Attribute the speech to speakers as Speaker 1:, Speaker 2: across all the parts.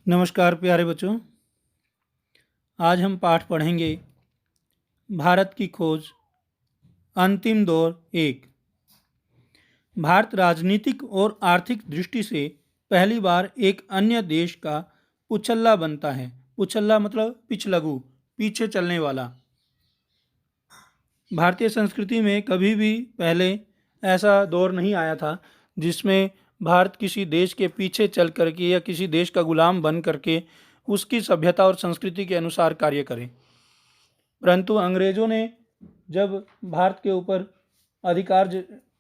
Speaker 1: नमस्कार प्यारे बच्चों। आज हम पाठ पढ़ेंगे भारत की खोज अंतिम दौर एक। भारत राजनीतिक और आर्थिक दृष्टि से पहली बार एक अन्य देश का पुछल्ला बनता है। पुछल्ला मतलब पिछलगू, पीछे चलने वाला। भारतीय संस्कृति में कभी भी पहले ऐसा दौर नहीं आया था जिसमें भारत किसी देश के पीछे चल करके या किसी देश का गुलाम बन करके उसकी सभ्यता और संस्कृति के अनुसार कार्य करे। परंतु अंग्रेज़ों ने जब भारत के ऊपर अधिकार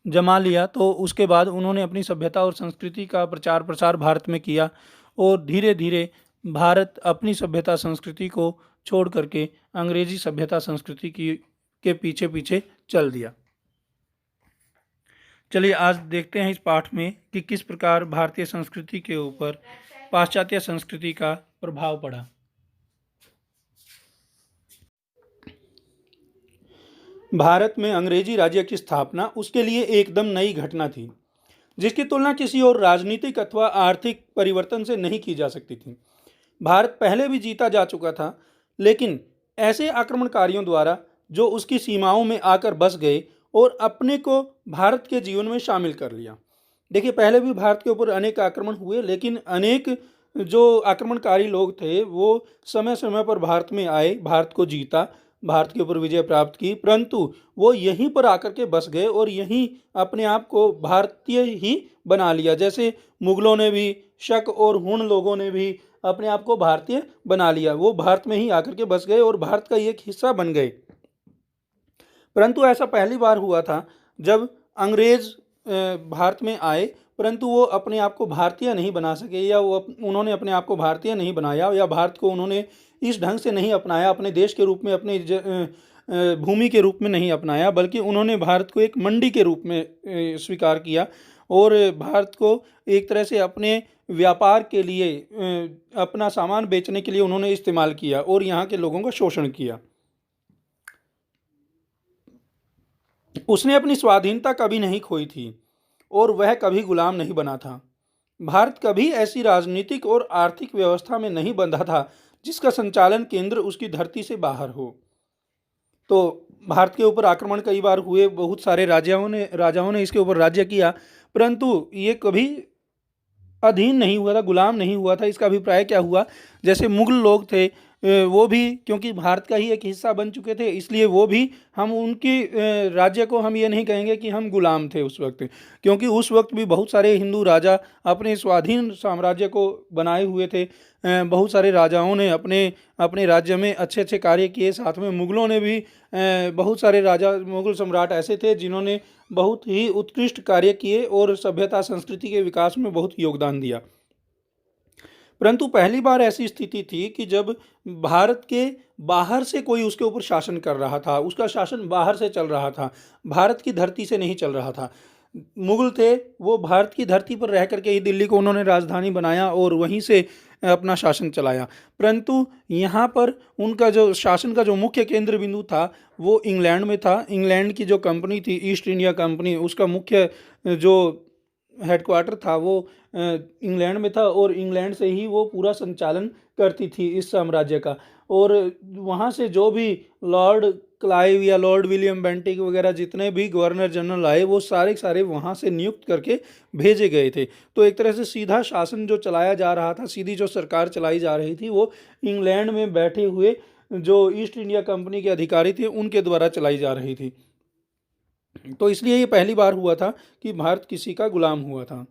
Speaker 1: जमा लिया तो उसके बाद उन्होंने अपनी सभ्यता और संस्कृति का प्रचार प्रसार भारत में किया और धीरे धीरे भारत अपनी सभ्यता संस्कृति को छोड़ करके अंग्रेजी सभ्यता संस्कृति के पीछे पीछे चल दिया। चलिए आज देखते हैं इस पाठ में कि किस प्रकार भारतीय संस्कृति के ऊपर पाश्चात्य संस्कृति का प्रभाव पड़ा। भारत में अंग्रेजी राज्य की स्थापना उसके लिए एकदम नई घटना थी, जिसकी तुलना किसी और राजनीतिक अथवा आर्थिक परिवर्तन से नहीं की जा सकती थी। भारत पहले भी जीता जा चुका था, लेकिन ऐसे आक्रमणकारियों द्वारा जो उसकी सीमाओं में आकर बस गए और अपने को भारत के जीवन में शामिल कर लिया। देखिए, पहले भी भारत के ऊपर अनेक आक्रमण हुए, लेकिन अनेक जो आक्रमणकारी लोग थे वो समय समय पर भारत में आए, भारत को जीता, भारत के ऊपर विजय प्राप्त की, परंतु वो यहीं पर आकर के बस गए और यहीं अपने आप को भारतीय ही बना लिया। जैसे मुगलों ने भी, शक और हुन लोगों ने भी अपने आप को भारतीय बना लिया, वो भारत में ही आकर के बस गए और भारत का एक हिस्सा बन गए। परंतु ऐसा पहली बार हुआ था जब अंग्रेज भारत में आए, परंतु वो अपने आप को भारतीय नहीं बना सके, या उन्होंने अपने आप को भारतीय नहीं बनाया, या भारत को उन्होंने इस ढंग से नहीं अपनाया, अपने देश के रूप में, अपने भूमि के रूप में नहीं अपनाया, बल्कि उन्होंने भारत को एक मंडी के रूप में स्वीकार किया और भारत को एक तरह से अपने व्यापार के लिए, अपना सामान बेचने के लिए उन्होंने इस्तेमाल किया और यहाँ के लोगों का शोषण किया। उसने अपनी स्वाधीनता कभी नहीं खोई थी और वह कभी गुलाम नहीं बना था। भारत कभी ऐसी राजनीतिक और आर्थिक व्यवस्था में नहीं बंधा था जिसका संचालन केंद्र उसकी धरती से बाहर हो। तो भारत के ऊपर आक्रमण कई बार हुए, बहुत सारे राजाओं ने इसके ऊपर राज्य किया, परंतु ये कभी अधीन नहीं हुआ था, गुलाम नहीं हुआ था। इसका अभिप्राय क्या हुआ, जैसे मुगल लोग थे, वो भी क्योंकि भारत का ही एक हिस्सा बन चुके थे, इसलिए वो भी, हम उनकी राज्य को हम ये नहीं कहेंगे कि हम गुलाम थे उस वक्त, क्योंकि उस वक्त भी बहुत सारे हिंदू राजा अपने स्वाधीन साम्राज्य को बनाए हुए थे। बहुत सारे राजाओं ने अपने अपने राज्य में अच्छे अच्छे कार्य किए। साथ में मुगलों ने भी, बहुत सारे राजा, मुगल सम्राट ऐसे थे जिन्होंने बहुत ही उत्कृष्ट कार्य किए और सभ्यता संस्कृति के विकास में बहुत योगदान दिया। परंतु पहली बार ऐसी स्थिति थी कि जब भारत के बाहर से कोई उसके ऊपर शासन कर रहा था, उसका शासन बाहर से चल रहा था, भारत की धरती से नहीं चल रहा था। मुगल थे, वो भारत की धरती पर रह करके ही दिल्ली को उन्होंने राजधानी बनाया और वहीं से अपना शासन चलाया। परंतु यहाँ पर उनका जो शासन का जो मुख्य केंद्र बिंदु था वो इंग्लैंड में था। इंग्लैंड की जो कंपनी थी, ईस्ट इंडिया कंपनी, उसका मुख्य जो हेडक्वार्टर था वो इंग्लैंड में था और इंग्लैंड से ही वो पूरा संचालन करती थी इस साम्राज्य का। और वहाँ से जो भी लॉर्ड क्लाइव या लॉर्ड विलियम बेंटिक वगैरह जितने भी गवर्नर जनरल आए, वो सारे सारे वहाँ से नियुक्त करके भेजे गए थे। तो एक तरह से सीधा शासन जो चलाया जा रहा था, सीधी जो सरकार चलाई जा रही थी, वो इंग्लैंड में बैठे हुए जो ईस्ट इंडिया कंपनी के अधिकारी थे उनके द्वारा चलाई जा रही थी। तो इसलिए ये पहली बार हुआ था कि भारत किसी का गुलाम हुआ था।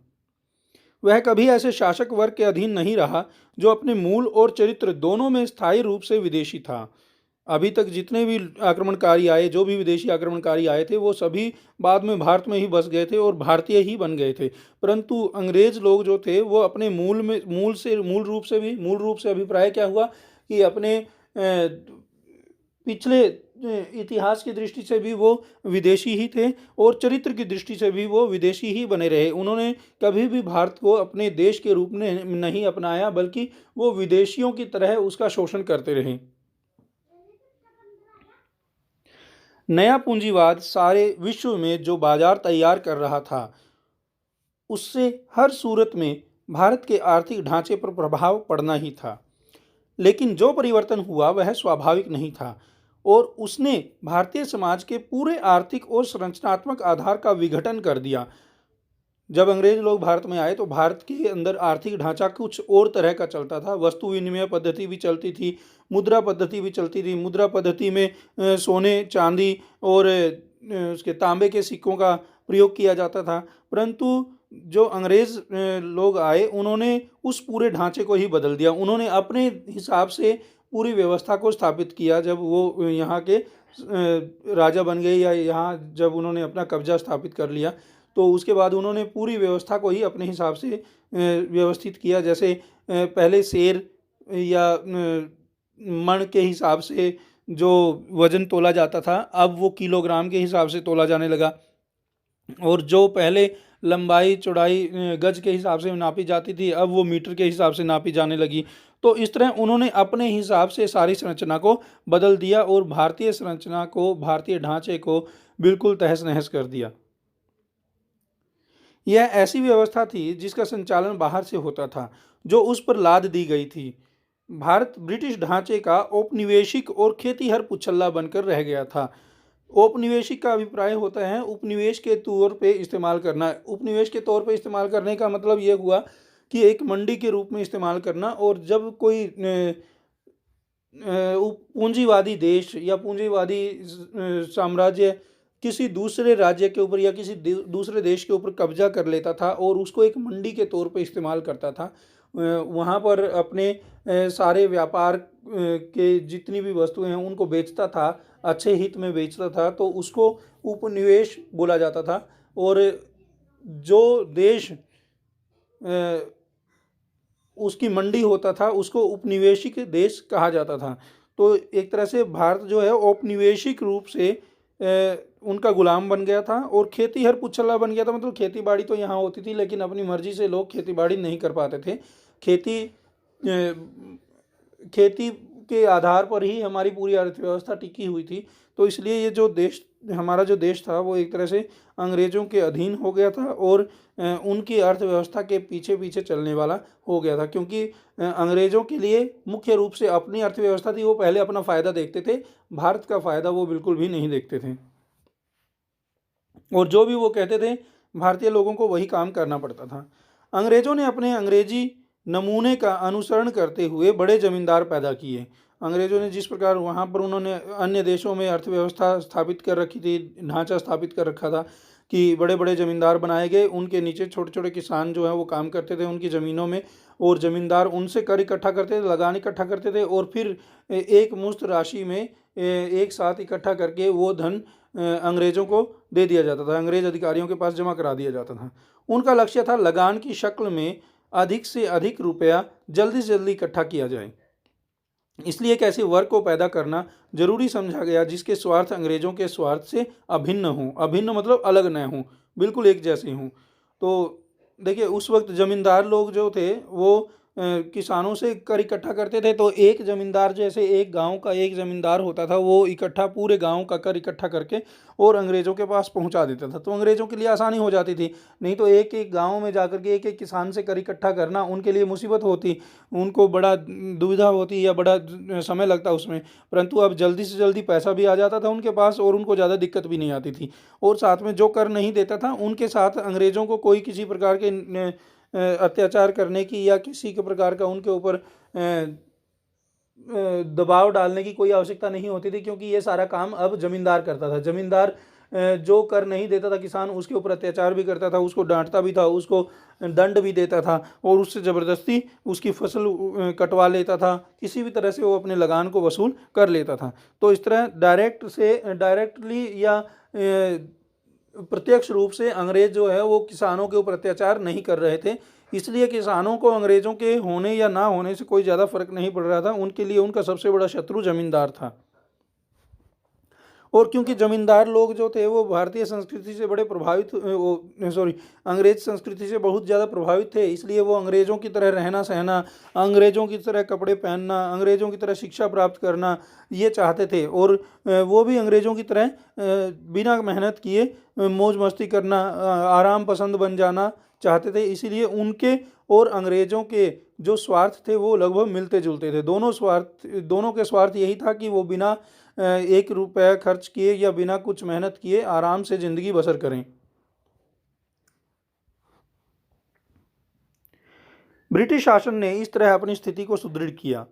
Speaker 1: वह कभी ऐसे शासक वर्ग के अधीन नहीं रहा जो अपने मूल और चरित्र दोनों में स्थायी रूप से विदेशी था। अभी तक जितने भी आक्रमणकारी आए, जो भी विदेशी आक्रमणकारी आए थे, वो सभी बाद में भारत में ही बस गए थे और भारतीय ही बन गए थे। परंतु अंग्रेज लोग जो थे वो अपने मूल रूप से अभिप्राय क्या हुआ कि अपने पिछले इतिहास की दृष्टि से भी वो विदेशी ही थे और चरित्र की दृष्टि से भी वो विदेशी ही बने रहे। उन्होंने कभी भी भारत को अपने देश के रूप में नहीं अपनाया, बल्कि वो विदेशियों की तरह उसका शोषण करते रहे। नया पूंजीवाद सारे विश्व में जो बाजार तैयार कर रहा था, उससे हर सूरत में भारत के आर्थिक ढांचे पर प्रभाव पड़ना ही था। लेकिन जो परिवर्तन हुआ वह स्वाभाविक नहीं था और उसने भारतीय समाज के पूरे आर्थिक और संरचनात्मक आधार का विघटन कर दिया। जब अंग्रेज लोग भारत में आए तो भारत के अंदर आर्थिक ढांचा कुछ और तरह का चलता था। वस्तु विनिमय पद्धति भी चलती थी, मुद्रा पद्धति भी चलती थी। मुद्रा पद्धति में सोने, चांदी और उसके तांबे के सिक्कों का प्रयोग किया जाता था। परंतु जो अंग्रेज लोग आए उन्होंने उस पूरे ढांचे को ही बदल दिया। उन्होंने अपने हिसाब से पूरी व्यवस्था को स्थापित किया। जब वो यहाँ के राजा बन गए या यहाँ जब उन्होंने अपना कब्जा स्थापित कर लिया तो उसके बाद उन्होंने पूरी व्यवस्था को ही अपने हिसाब से व्यवस्थित किया। जैसे पहले शेर या मण के हिसाब से जो वजन तोला जाता था अब वो किलोग्राम के हिसाब से तोला जाने लगा और जो पहले लंबाई चौड़ाई गज के हिसाब से नापी जाती थी अब वो मीटर के हिसाब से नापी जाने लगी। तो इस तरह उन्होंने अपने हिसाब से सारी संरचना को बदल दिया और भारतीय संरचना को, भारतीय ढांचे को बिल्कुल तहस नहस कर दिया। यह ऐसी व्यवस्था थी जिसका संचालन बाहर से होता था, जो उस पर लाद दी गई थी। भारत ब्रिटिश ढांचे का औपनिवेशिक और खेतीहर पुच्छल्ला बनकर रह गया था। औपनिवेशिक का अभिप्राय होता है उपनिवेश के तौर पे इस्तेमाल करना। उपनिवेश के तौर पे इस्तेमाल करने का मतलब ये हुआ कि एक मंडी के रूप में इस्तेमाल करना। और जब कोई पूंजीवादी देश या पूंजीवादी साम्राज्य किसी दूसरे राज्य के ऊपर या किसी दूसरे देश के ऊपर कब्जा कर लेता था और उसको एक मंडी के तौर पे इस्तेमाल करता था, वहाँ पर अपने सारे व्यापार के जितनी भी वस्तुएं हैं उनको बेचता था, अच्छे हित में बेचता था, तो उसको उपनिवेश बोला जाता था। और जो देश उसकी मंडी होता था उसको उपनिवेशिक देश कहा जाता था। तो एक तरह से भारत जो है औपनिवेशिक रूप से उनका गुलाम बन गया था और खेतीहर पुच्छल्ला बन गया था। मतलब खेती बाड़ी तो यहाँ होती थी लेकिन अपनी मर्जी से लोग खेती बाड़ी नहीं कर पाते थे। खेती के आधार पर ही हमारी पूरी अर्थव्यवस्था टिकी हुई थी। तो इसलिए ये जो देश, हमारा जो देश था वो एक तरह से अंग्रेज़ों के अधीन हो गया था और उनकी अर्थव्यवस्था के पीछे पीछे चलने वाला हो गया था। क्योंकि अंग्रेज़ों के लिए मुख्य रूप से अपनी अर्थव्यवस्था थी, वो पहले अपना फ़ायदा देखते थे, भारत का फ़ायदा वो बिल्कुल भी नहीं देखते थे। और जो भी वो कहते थे भारतीय लोगों को वही काम करना पड़ता था। अंग्रेज़ों ने अपने अंग्रेजी नमूने का अनुसरण करते हुए बड़े जमींदार पैदा किए। अंग्रेज़ों ने जिस प्रकार वहाँ पर उन्होंने अन्य देशों में अर्थव्यवस्था स्थापित कर रखी थी, ढांचा स्थापित कर रखा था कि बड़े बड़े ज़मींदार बनाए गए, उनके नीचे छोटे छोटे किसान जो हैं वो काम करते थे उनकी ज़मीनों में, और ज़मींदार उनसे कर इकट्ठा करते थे, लगान इकट्ठा करते थे और फिर एक मुश्त राशि में एक साथ इकट्ठा करके वो धन अंग्रेज़ों को दे दिया जाता था, अंग्रेज़ अधिकारियों के पास जमा करा दिया जाता था। उनका लक्ष्य था लगान की शक्ल में अधिक से अधिक रुपया जल्दी से जल्दी इकट्ठा किया जाए। इसलिए एक ऐसे वर्ग को पैदा करना जरूरी समझा गया जिसके स्वार्थ अंग्रेज़ों के स्वार्थ से अभिन्न हों। अभिन्न मतलब अलग न हों, बिल्कुल एक जैसे हों। तो देखिए उस वक्त ज़मींदार लोग जो थे वो किसानों से कर इकट्ठा करते थे। तो एक ज़मींदार, जैसे एक गांव का एक ज़मींदार होता था, वो इकट्ठा पूरे गांव का कर इकट्ठा करके और अंग्रेज़ों के पास पहुंचा देता था। तो अंग्रेज़ों के लिए आसानी हो जाती थी। नहीं तो एक एक गांव में जाकर के एक एक किसान से कर इकट्ठा करना उनके लिए मुसीबत होती, उनको बड़ा दुविधा होती या बड़ा समय लगता उसमें। परंतु अब जल्दी से जल्दी पैसा भी आ जाता था उनके पास और उनको ज़्यादा दिक्कत भी नहीं आती थी। और साथ में जो कर नहीं देता था उनके साथ अंग्रेज़ों को कोई किसी प्रकार के अत्याचार करने की या किसी के प्रकार का उनके ऊपर दबाव डालने की कोई आवश्यकता नहीं होती थी, क्योंकि ये सारा काम अब जमींदार करता था। जमींदार जो कर नहीं देता था किसान उसके ऊपर अत्याचार भी करता था, उसको डांटता भी था, उसको दंड भी देता था और उससे ज़बरदस्ती उसकी फसल कटवा लेता था। किसी भी तरह से वो अपने लगान को वसूल कर लेता था। तो इस तरह डायरेक्टली या प्रत्यक्ष रूप से अंग्रेज जो है वो किसानों के ऊपर अत्याचार नहीं कर रहे थे। इसलिए किसानों को अंग्रेज़ों के होने या ना होने से कोई ज़्यादा फर्क नहीं पड़ रहा था। उनके लिए उनका सबसे बड़ा शत्रु जमींदार था। और क्योंकि जमींदार लोग जो थे वो भारतीय संस्कृति से बड़े प्रभावित अंग्रेज संस्कृति से बहुत ज़्यादा प्रभावित थे, इसलिए वो अंग्रेज़ों की तरह रहना सहना, अंग्रेज़ों की तरह कपड़े पहनना, अंग्रेज़ों की तरह शिक्षा प्राप्त करना ये चाहते थे। और वो भी अंग्रेज़ों की तरह बिना मेहनत किए मौज मस्ती करना, आराम पसंद बन जाना चाहते थे। इसीलिए उनके और अंग्रेज़ों के जो स्वार्थ थे वो लगभग मिलते जुलते थे। दोनों के स्वार्थ यही था कि वो बिना 1 रुपया खर्च किए या बिना कुछ मेहनत किए आराम से ज़िंदगी बसर करें। ब्रिटिश शासन ने इस तरह अपनी स्थिति को सुदृढ़ किया।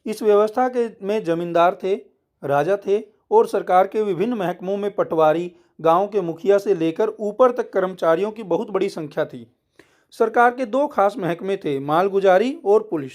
Speaker 1: इस व्यवस्था के में जमींदार थे, राजा थे और सरकार के विभिन्न महकमों में पटवारी, गांव के मुखिया से लेकर ऊपर तक कर्मचारियों की बहुत बड़ी संख्या थी। सरकार के 2 खास महकमे थे, मालगुजारी और पुलिस।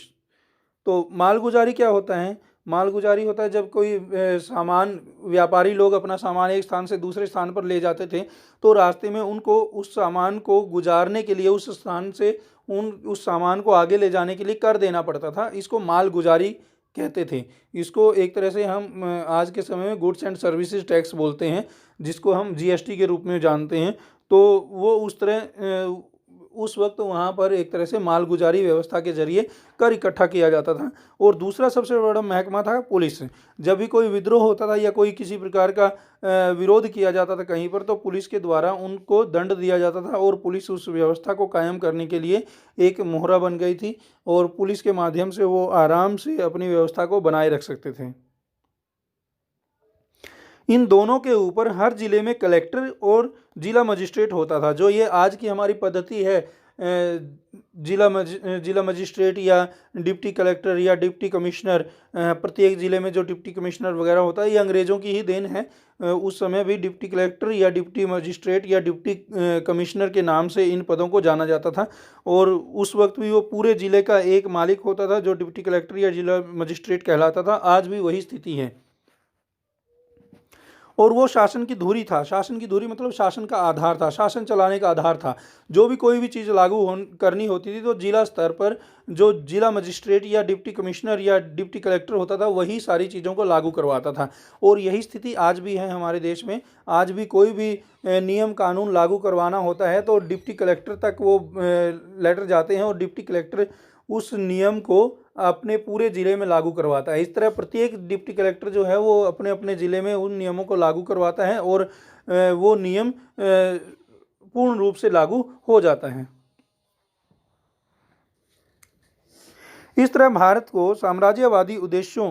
Speaker 1: तो मालगुजारी क्या होता है? मालगुजारी होता है जब कोई सामान, व्यापारी लोग अपना सामान एक स्थान से दूसरे स्थान पर ले जाते थे, तो रास्ते में उनको उस सामान को गुजारने के लिए उस स्थान से उस सामान को आगे ले जाने के लिए कर देना पड़ता था। इसको मालगुजारी कहते थे। इसको एक तरह से हम आज के समय में गुड्स एंड सर्विसेज टैक्स बोलते हैं, जिसको हम जीएसटी के रूप में जानते हैं। तो वो उस वक्त वहाँ पर एक तरह से मालगुजारी व्यवस्था के जरिए कर इकट्ठा किया जाता था। और दूसरा सबसे बड़ा महकमा था पुलिस। जब भी कोई विद्रोह होता था या कोई किसी प्रकार का विरोध किया जाता था कहीं पर, तो पुलिस के द्वारा उनको दंड दिया जाता था और पुलिस उस व्यवस्था को कायम करने के लिए एक मोहरा बन गई थी और पुलिस के माध्यम से वो आराम से अपनी व्यवस्था को बनाए रख सकते थे। इन दोनों के ऊपर हर जिले में कलेक्टर और जिला मजिस्ट्रेट होता था। जो ये आज की हमारी पद्धति है, जिला मजिस्ट्रेट या डिप्टी कलेक्टर या डिप्टी कमिश्नर, प्रत्येक ज़िले में जो डिप्टी कमिश्नर वगैरह होता है, ये अंग्रेज़ों की ही देन है। उस समय भी डिप्टी कलेक्टर या डिप्टी मजिस्ट्रेट या डिप्टी कमिश्नर के नाम से इन पदों को जाना जाता था। और उस वक्त भी वो पूरे ज़िले का एक मालिक होता था जो डिप्टी कलेक्टर या जिला मजिस्ट्रेट कहलाता था। आज भी वही स्थिति है। और वो शासन की धुरी था। शासन की धुरी मतलब शासन का आधार था, शासन चलाने का आधार था। जो भी कोई भी चीज़ लागू करनी होती थी तो जिला स्तर पर जो जिला मजिस्ट्रेट या डिप्टी कमिश्नर या डिप्टी कलेक्टर होता था वही सारी चीज़ों को लागू करवाता था। और यही स्थिति आज भी है हमारे देश में। आज भी कोई भी नियम कानून लागू करवाना होता है तो डिप्टी कलेक्टर तक वो लेटर जाते हैं और डिप्टी कलेक्टर उस नियम को अपने पूरे ज़िले में लागू करवाता है। इस तरह प्रत्येक डिप्टी कलेक्टर जो है वो अपने अपने ज़िले में उन नियमों को लागू करवाता है और वो नियम पूर्ण रूप से लागू हो जाता है। इस तरह भारत को साम्राज्यवादी उद्देश्यों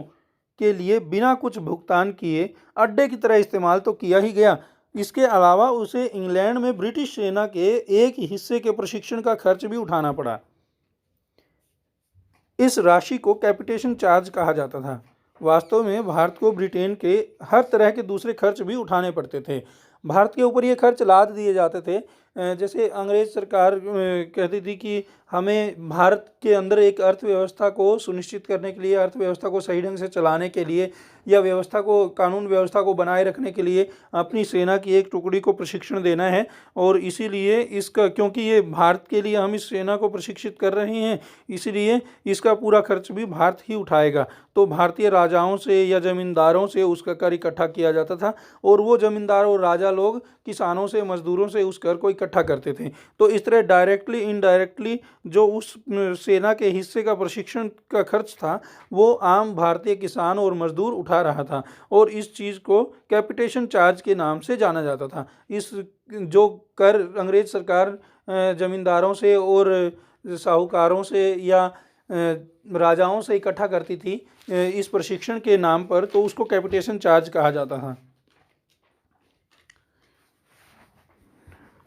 Speaker 1: के लिए बिना कुछ भुगतान किए अड्डे की तरह इस्तेमाल तो किया ही गया, इसके अलावा उसे इंग्लैंड में ब्रिटिश सेना के एक हिस्से के प्रशिक्षण का खर्च भी उठाना पड़ा। इस राशि को कैपिटेशन चार्ज कहा जाता था। वास्तव में भारत को ब्रिटेन के हर तरह के दूसरे खर्च भी उठाने पड़ते थे। भारत के ऊपर ये खर्च लाद दिए जाते थे। जैसे अंग्रेज़ सरकार कहती थी कि हमें भारत के अंदर एक अर्थव्यवस्था को सुनिश्चित करने के लिए, अर्थव्यवस्था को सही ढंग से चलाने के लिए या व्यवस्था को, कानून व्यवस्था को बनाए रखने के लिए अपनी सेना की एक टुकड़ी को प्रशिक्षण देना है। और इसीलिए इसका, क्योंकि ये भारत के लिए हम इस सेना को प्रशिक्षित कर रहे हैं, इसीलिए इसका पूरा खर्च भी भारत ही उठाएगा। तो भारतीय राजाओं से या ज़मींदारों से उसका कर इकट्ठा किया जाता था और वो ज़मींदार और राजा लोग किसानों से, मजदूरों से उस कर को इकट्ठा करते थे। तो इस तरह डायरेक्टली इनडायरेक्टली जो उस सेना के हिस्से का प्रशिक्षण का खर्च था वो आम भारतीय किसान और मजदूर उठा रहा था और इस चीज़ को कैपिटेशन चार्ज के नाम से जाना जाता था। इस जो कर अंग्रेज सरकार ज़मींदारों से और साहूकारों से या राजाओं से इकट्ठा करती थी इस प्रशिक्षण के नाम पर, तो उसको कैपिटेशन चार्ज कहा जाता था।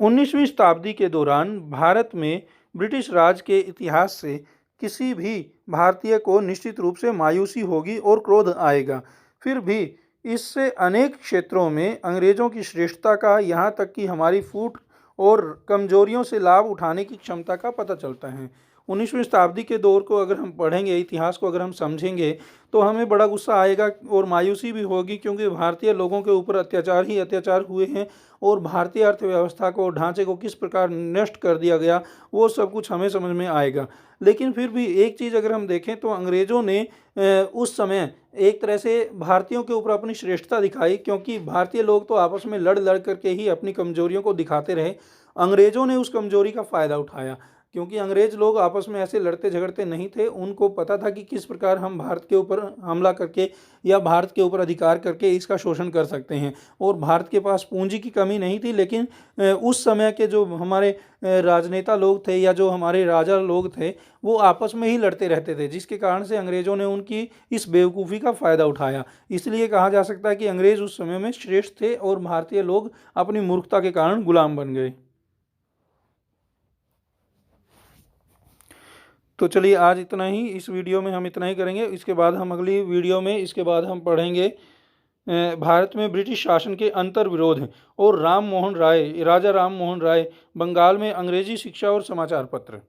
Speaker 1: 19वीं शताब्दी के दौरान भारत में ब्रिटिश राज के इतिहास से किसी भी भारतीय को निश्चित रूप से मायूसी होगी और क्रोध आएगा। फिर भी इससे अनेक क्षेत्रों में अंग्रेज़ों की श्रेष्ठता का, यहाँ तक कि हमारी फूट और कमजोरियों से लाभ उठाने की क्षमता का पता चलता है। 19वीं शताब्दी के दौर को अगर हम पढ़ेंगे, इतिहास को अगर हम समझेंगे, तो हमें बड़ा गुस्सा आएगा और मायूसी भी होगी, क्योंकि भारतीय लोगों के ऊपर अत्याचार ही अत्याचार हुए हैं और भारतीय अर्थव्यवस्था को, ढांचे को किस प्रकार नष्ट कर दिया गया, वो सब कुछ हमें समझ में आएगा। लेकिन फिर भी एक चीज़ अगर हम देखें तो अंग्रेज़ों ने उस समय एक तरह से भारतीयों के ऊपर अपनी श्रेष्ठता दिखाई, क्योंकि भारतीय लोग तो आपस में लड़ लड़ करके ही अपनी कमजोरियों को दिखाते रहे। अंग्रेज़ों ने उस कमजोरी का फ़ायदा उठाया। क्योंकि अंग्रेज लोग आपस में ऐसे लड़ते झगड़ते नहीं थे। उनको पता था कि किस प्रकार हम भारत के ऊपर हमला करके या भारत के ऊपर अधिकार करके इसका शोषण कर सकते हैं। और भारत के पास पूंजी की कमी नहीं थी, लेकिन उस समय के जो हमारे राजनेता लोग थे या जो हमारे राजा लोग थे, वो आपस में ही लड़ते रहते थे, जिसके कारण से अंग्रेज़ों ने उनकी इस बेवकूफ़ी का फ़ायदा उठाया। इसलिए कहा जा सकता है कि अंग्रेज़ उस समय में श्रेष्ठ थे और भारतीय लोग अपनी मूर्खता के कारण गुलाम बन गए। तो चलिए आज इतना ही, इस वीडियो में हम इतना ही करेंगे। इसके बाद हम अगली वीडियो में इसके बाद हम पढ़ेंगे भारत में ब्रिटिश शासन के अंतर्विरोध और राजा राम मोहन राय बंगाल में अंग्रेजी शिक्षा और समाचार पत्र।